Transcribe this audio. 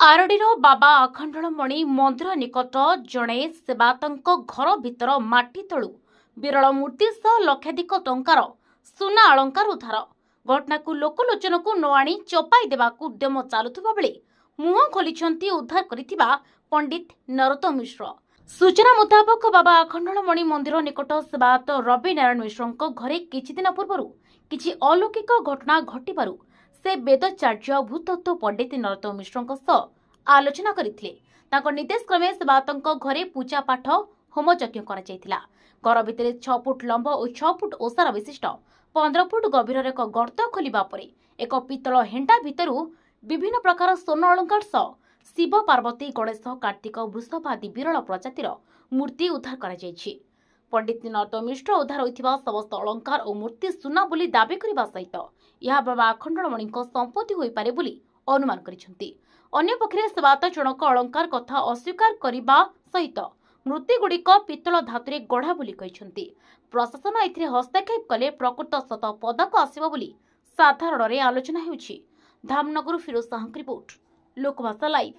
आरडीर बाबा अखंडलमणि मंदिर निकट जड़े सेवायतों घर भीतर माटी तलु विरल मूर्ति सह लक्षाधिक टंकार सुना अलंकार उद्धार। घटना को लोकलोचन को न आनी चपाई देवाक उद्यम चलुवा बेले मुह खोली उद्धार करिथिबा पंडित नरोत्तम मिश्र। सूचना मुताबक बाबा अखंडलमणि मंदिर निकट सेवायत रवि नारायण मिश्र घरे किछि दिन पूर्व किछि अलौकिक घटना घटिबारु से वेदाचार्य भूतत्व पंडित नरोत्तम मिश्र आलोचना करथिले। ताको निर्देश क्रमे सेवायतों घरे पूजा पाठ होमयज्ञ करा। घर भितर 6 फुट लंब और 6 फुट ओसार विशिष्ट 15 फुट गभीर एक गर्त खोलिबा परे एक पितल हेंटा भितरु विभिन्न प्रकार स्वर्ण अलंकार सह शिव पार्वती गणेश कार्तिक वृषभ आदि विरल प्रजातिर मूर्ति उद्धार करा जायछि। पंडित नरोत्तम मिश्र उद्धार होइथिबा समस्त अलंकार और मूर्ति सुना बोली दाबी करबा सहित यह बाबा अखंडलमणि संपत्ति होई पारे बोली अनुमान करिसेंति। अन्य पक्षरे सेवायत जनक अलंकार कथा अस्वीकार करने सहित मूर्ति गुड़िक पितल धातुरे गढ़ा बोली कहिसेंति। प्रशासन एथिरे हस्तक्षेप कले प्रकृत सत पदक आसिबो बोली साधारण आलोचना हेउछि। धामनगर फिरोज साहंक रिपोर्ट, लोकभाषा लाइव।